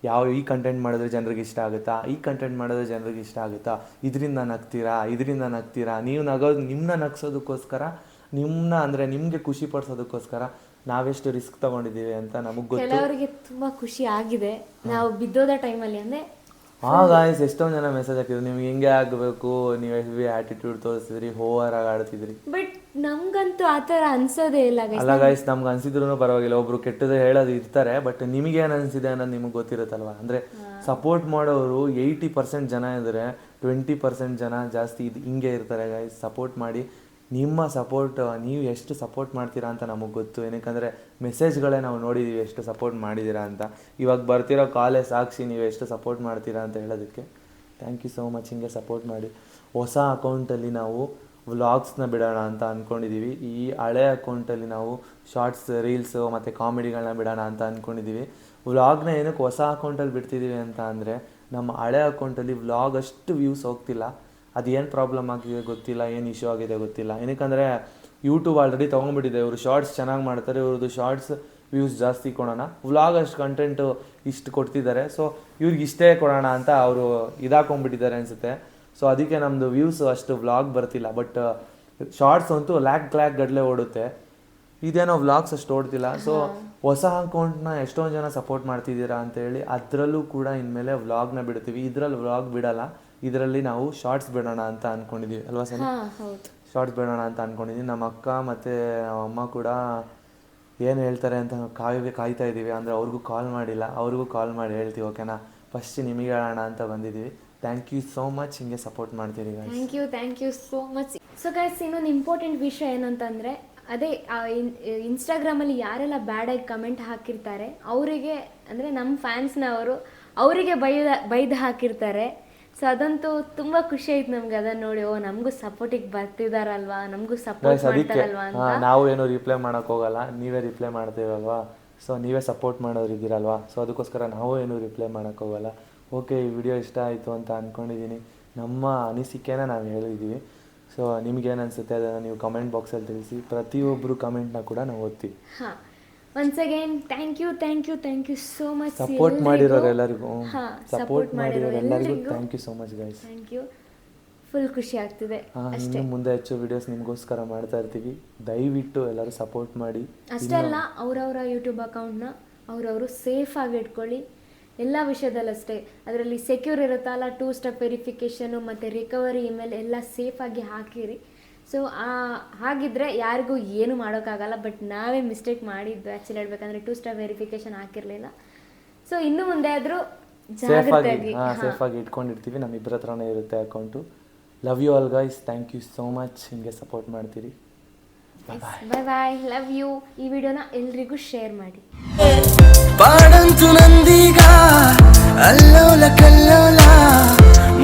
ಈ ಕಂಟೆಂಟ್ ಮಾಡಿದ್ರೆ ಜನರಿಗೆ ಇಷ್ಟ ಆಗುತ್ತಾ, ಈ ಕಂಟೆಂಟ್ ಮಾಡಿದ್ರೆ ಜನರಿಗೆ ಇಷ್ಟ ಆಗುತ್ತಾ, ಇದರಿಂದ ನಗ್ತೀರಾ, ನೀವು ನಗೋದು ನಿಮ್ಮನ್ನ ನಗ್ಸೋದಕ್ಕೋಸ್ಕರ, ಅಂದರೆ ನಿಮಗೆ ಖುಷಿ ಪಡಿಸೋದಕ್ಕೋಸ್ಕರ ನಾವೆಷ್ಟು ರಿಸ್ಕ್ ತಗೊಂಡಿದ್ದೀವಿ ಅಂತ ನಮಗೆ ಗೊತ್ತು. ಕೆಲವರಿಗೆ ತುಂಬ ಖುಷಿ ಆಗಿದೆ ನಾವು ಬಿದ್ದೋದ ಟೈಮಲ್ಲಿ. ಅಂದರೆ ಗಾಯ್ಸ್ ಎಷ್ಟೊಂದು ಜನ ಮೆಸೇಜ್ ಹಾಕಿದ್ರು, ನಿಮ್ಗೆ ಹಿಂಗೆ ಆಗಬೇಕು, ನೀವು ಹೆವಿ ಆ್ಯಟಿಟ್ಯೂಡ್ ತೋರಿಸಿದ್ರಿ, ಓವರ್ ಆಗಿ ಆಡ್ತಿದ್ರಿ. ಬಟ್ ನಮ್ಗಂತೂ ಆ ಥರ ಅನ್ಸೋದೇ ಇಲ್ಲ. ಅಲ್ಲ ಗಾಯ್ಸ್, ನಮ್ಗೆ ಅನ್ಸಿದ್ರು ಪರವಾಗಿಲ್ಲ. ಒಬ್ರು ಕೆಟ್ಟದ್ದು ಹೇಳೋದು ಇರ್ತಾರೆ, ಬಟ್ ನಿಮಗೆ ಏನು ಅನಿಸಿದೆ ಅನ್ನೋದು ನಿಮಗೆ ಗೊತ್ತಿರುತ್ತಲ್ವ. ಅಂದರೆ ಸಪೋರ್ಟ್ ಮಾಡೋರು 80% ಜನ ಇದ್ದಾರೆ, 20% ಜನ ಜಾಸ್ತಿ ಹಿಂಗೆ ಇರ್ತಾರೆ ಗಾಯ್ಸ್. ಸಪೋರ್ಟ್ ಮಾಡಿ, ನಿಮ್ಮ ಸಪೋರ್ಟ್ ನೀವು ಎಷ್ಟು ಸಪೋರ್ಟ್ ಮಾಡ್ತೀರಾ ಅಂತ ನಮಗೆ ಗೊತ್ತು. ಏನಕ್ಕಂದರೆ ಮೆಸೇಜ್ಗಳೇ ನಾವು ನೋಡಿದ್ದೀವಿ ಎಷ್ಟು ಸಪೋರ್ಟ್ ಮಾಡಿದ್ದೀರಾ ಅಂತ. ಇವಾಗ ಬರ್ತಿರೋ ಕಾಲೇ ಸಾಕ್ಷಿ ನೀವು ಎಷ್ಟು ಸಪೋರ್ಟ್ ಮಾಡ್ತೀರಾ ಅಂತ ಹೇಳೋದಕ್ಕೆ. Thank you so much. ಹಿಂಗೆ ಸಪೋರ್ಟ್ ಮಾಡಿ. ಹೊಸ ಅಕೌಂಟಲ್ಲಿ ನಾವು ವ್ಲಾಗ್ಸ್ನ ಬಿಡೋಣ ಅಂತ ಅಂದ್ಕೊಂಡಿದ್ದೀವಿ. ಈ ಹಳೆ ಅಕೌಂಟಲ್ಲಿ ನಾವು ಶಾರ್ಟ್ಸ್, ರೀಲ್ಸು ಮತ್ತು ಕಾಮಿಡಿಗಳನ್ನ ಬಿಡೋಣ ಅಂತ ಅಂದ್ಕೊಂಡಿದ್ದೀವಿ. ವ್ಲಾಗ್ನ ಏನಕ್ಕೆ ಹೊಸ ಅಕೌಂಟಲ್ಲಿ ಬಿಡ್ತಿದ್ದೀವಿ ಅಂತ ಅಂದರೆ, ನಮ್ಮ ಹಳೆ ಅಕೌಂಟಲ್ಲಿ ವ್ಲಾಗ್ ಅಷ್ಟು ವ್ಯೂಸ್ ಹೋಗ್ತಿಲ್ಲ. ಅದೇನು ಪ್ರಾಬ್ಲಮ್ ಆಗಿದೆ ಗೊತ್ತಿಲ್ಲ, ಏನು ಇಶ್ಯೂ ಆಗಿದೆ ಗೊತ್ತಿಲ್ಲ. ಏನಕ್ಕಂದರೆ ಯೂಟ್ಯೂಬ್ ಆಲ್ರೆಡಿ ತೊಗೊಂಡ್ಬಿಟ್ಟಿದೆ, ಇವರು ಶಾರ್ಟ್ಸ್ ಚೆನ್ನಾಗಿ ಮಾಡ್ತಾರೆ, ಇವ್ರದ್ದು ಶಾರ್ಟ್ಸ್ ವ್ಯೂಸ್ ಜಾಸ್ತಿ ಕೊಡೋಣ, ವ್ಲಾಗ್ ಅಷ್ಟು ಕಂಟೆಂಟು ಇಷ್ಟು ಕೊಡ್ತಿದ್ದಾರೆ, ಸೊ ಇವ್ರಿಗೆ ಇಷ್ಟೇ ಕೊಡೋಣ ಅಂತ ಅವರು ಇದಾಕೊಂಡ್ಬಿಟ್ಟಿದ್ದಾರೆ ಅನಿಸುತ್ತೆ. ಸೊ ಅದಕ್ಕೆ ನಮ್ಮದು ವ್ಯೂಸ್ ಅಷ್ಟು ವ್ಲಾಗ್ ಬರ್ತಿಲ್ಲ. ಬಟ್ ಶಾರ್ಟ್ಸ್ ಅಂತೂ ಲ್ಯಾಕ್ ಗಟ್ಟಲೆ ಓಡುತ್ತೆ, ಇದೇನೋ ವ್ಲಾಗ್ಸ್ ಅಷ್ಟು ಓಡ್ತಿಲ್ಲ. ಸೊ ಹೊಸ ಅಕೌಂಟ್ನ ಎಷ್ಟೊಂದು ಜನ ಸಪೋರ್ಟ್ ಮಾಡ್ತಿದ್ದೀರಾ ಅಂತೇಳಿ ಅದರಲ್ಲೂ ಕೂಡ ಇನ್ಮೇಲೆ ವ್ಲಾಗ್ನ ಬಿಡ್ತೀವಿ. ಇದರಲ್ಲಿ ವ್ಲಾಗ್ ಬಿಡಲ್ಲ, ಇದರಲ್ಲಿ ನಾವು ಶಾರ್ಟ್ಸ್ ಬಿಡೋಣ ಅಂತ ಅಂದ್ಕೊಂಡಿದ್ದೀವಿ ಅಲ್ವಾ ಸರ್? ಶಾರ್ಟ್ಸ್ ಬಿಡೋಣ ಅಂತ ಅಂದ್ಕೊಂಡಿದ್ದೀವಿ. ನಮ್ಮ ಅಕ್ಕ ಮತ್ತು ನಮ್ಮ ಅಮ್ಮ ಕೂಡ ಏನು ಹೇಳ್ತಾರೆ ಅಂತ ಕಾಯ್ತಾ ಇದ್ದೀವಿ. ಅಂದರೆ ಅವ್ರಿಗೂ ಕಾಲ್ ಮಾಡಿಲ್ಲ, ಅವ್ರಿಗೂ ಕಾಲ್ ಮಾಡಿ ಹೇಳ್ತೀವಿ, ಓಕೆನಾ? ಫಸ್ಟ್ ನಿಮಗೆ ಹೇಳೋಣ ಅಂತ ಬಂದಿದ್ದೀವಿ. ಥ್ಯಾಂಕ್ ಯು ಸೋ ಮಚ್, ಹಿಂಗೆ ಸಪೋರ್ಟ್ ಮಾಡ್ತೀರಿ guys. Thank you so much. So guys, ಇನ್ನೊಂದು ಇಂಪಾರ್ಟೆಂಟ್ ವಿಷಯ ಏನಂತಂದರೆ, ಅದೇ ಇನ್ಸ್ಟಾಗ್ರಾಮಲ್ಲಿ ಯಾರೆಲ್ಲ ಬ್ಯಾಡಾಗಿ ಕಮೆಂಟ್ ಹಾಕಿರ್ತಾರೆ ಅವರಿಗೆ, ಅಂದರೆ ನಮ್ಮ ಫ್ಯಾನ್ಸ್ನವರು ಅವರಿಗೆ ಬೈದು ಹಾಕಿರ್ತಾರೆ. ಸೊ ಅದಂತೂ ತುಂಬ ಖುಷಿ ಆಯ್ತು ನಮ್ಗೆ ಅದನ್ನ ನೋಡಿ. ನಮಗೂ ಸಪೋರ್ಟಿಗೆ ಬರ್ತಿದಾರಲ್ವಾ, ನಮಗೂ ಸಪೋರ್ಟ್ ಮಾಡ್ತಾರಲ್ವಾ ಅಂತ. ನಾವು ಏನು ರಿಪ್ಲೈ ಮಾಡೋಕೆ ಹೋಗಲ್ಲ, ನೀವೇ ರಿಪ್ಲೈ ಮಾಡ್ತೀರಲ್ವಾ. ಸೊ ನೀವೇ ಸಪೋರ್ಟ್ ಮಾಡೋರು ಇದ್ದೀರಲ್ವಾ, ಸೊ ಅದಕ್ಕೋಸ್ಕರ ನಾವು ಏನು ರಿಪ್ಲೈ ಮಾಡೋಕೆ ಹೋಗಲ್ಲ. ಓಕೆ, ಈ ವಿಡಿಯೋ ಇಷ್ಟ ಆಯಿತು ಅಂತ ಅಂದ್ಕೊಂಡಿದ್ದೀನಿ. ನಮ್ಮ ಅನಿಸಿಕೆನ ನಾವು ಹೇಳಿದ್ದೀವಿ. ಸೊ ನಿಮ್ಗೇನು ಅನಿಸುತ್ತೆ ಅದನ್ನು ನೀವು ಕಮೆಂಟ್ ಬಾಕ್ಸಲ್ಲಿ ತಿಳಿಸಿ. ಪ್ರತಿಯೊಬ್ಬರು ಕಮೆಂಟ್ನ ಕೂಡ ನಾವು ಓದ್ತೀವಿ. ಹಾಂ, once again thank you so much. Support ಮಾಡಿರೋರೆಲ್ಲರಿಗೂ thank you so much guys. Thank you. Full ಖುಷಿ ಆಗ್ತಿದೆ. ಇನ್ನು ಮುಂದೆ ಹೆಚ್ಚು ವಿಡಿಯೋಸ್ ನಿಮಗೋಸ್ಕರ ಮಾಡ್ತಾ ಇರ್ತೀವಿ. ದಯವಿಟ್ಟು ಎಲ್ಲರೂ ಸಪೋರ್ಟ್ ಮಾಡಿ. ಅಷ್ಟೇ ಅಲ್ಲ, ಅವರವರ ಯೂಟ್ಯೂಬ್ ಅಕೌಂಟ್ನ ಅವರವರು ಸೇಫಾಗಿ ಇಟ್ಕೊಳ್ಳಿ. ಎಲ್ಲ ವಿಷಯದಲ್ಲಷ್ಟೇ, ಅದರಲ್ಲಿ ಸೆಕ್ಯೂರ್ ಇರುತ್ತಲ್ಲ, 2 ಸ್ಟೆಪ್ ವೆರಿಫಿಕೇಷನು ಮತ್ತು ರಿಕವರಿ ಇಮೇಲ್ ಎಲ್ಲ ಸೇಫಾಗಿ ಹಾಕಿರಿ. ಸೊ ಹಾಗಿದ್ರೆ ಯಾರಿಗೂ ಏನು ಮಾಡೋಕ್ಕಾಗಲ್ಲ. ಬಟ್ ನಾವೇ ಮಿಸ್ಟೇಕ್ ಮಾಡಿದ್ದು ಆ್ಯಕ್ಚುಲಿ ಹೇಳ್ಬೇಕಂದ್ರೆ 2 ಸ್ಟೆಪ್ ವೆರಿಫಿಕೇಷನ್ ಹಾಕಿರಲಿಲ್ಲ. ಸೊ ಇನ್ನು ಮುಂದೆ ಆದರೂ ಸೇಫಾಗಿ ಇಟ್ಕೊಂಡಿರ್ತೀವಿ. ನಮ್ಮಿಬ್ಬರ ಹತ್ರನೇ ಇರುತ್ತೆ account. Love you all guys. Thank you so much, ಹಿಂಗೆ ಸಪೋರ್ಟ್ ಮಾಡ್ತೀರಿ. ಬಾಯ್. Love you. ಈ ವಿಡಿಯೋನ ಎಲ್ರಿಗೂ ಶೇರ್ ಮಾಡಿ. ಪಾಡಂತು ನಂದೀಗ ಅಲ್ಲೋಲ ಕಲ್ಲೋಲ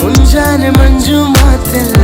ಮುಂಜಾನೆ ಮಂಜು ಮಾತೆಲ್ಲ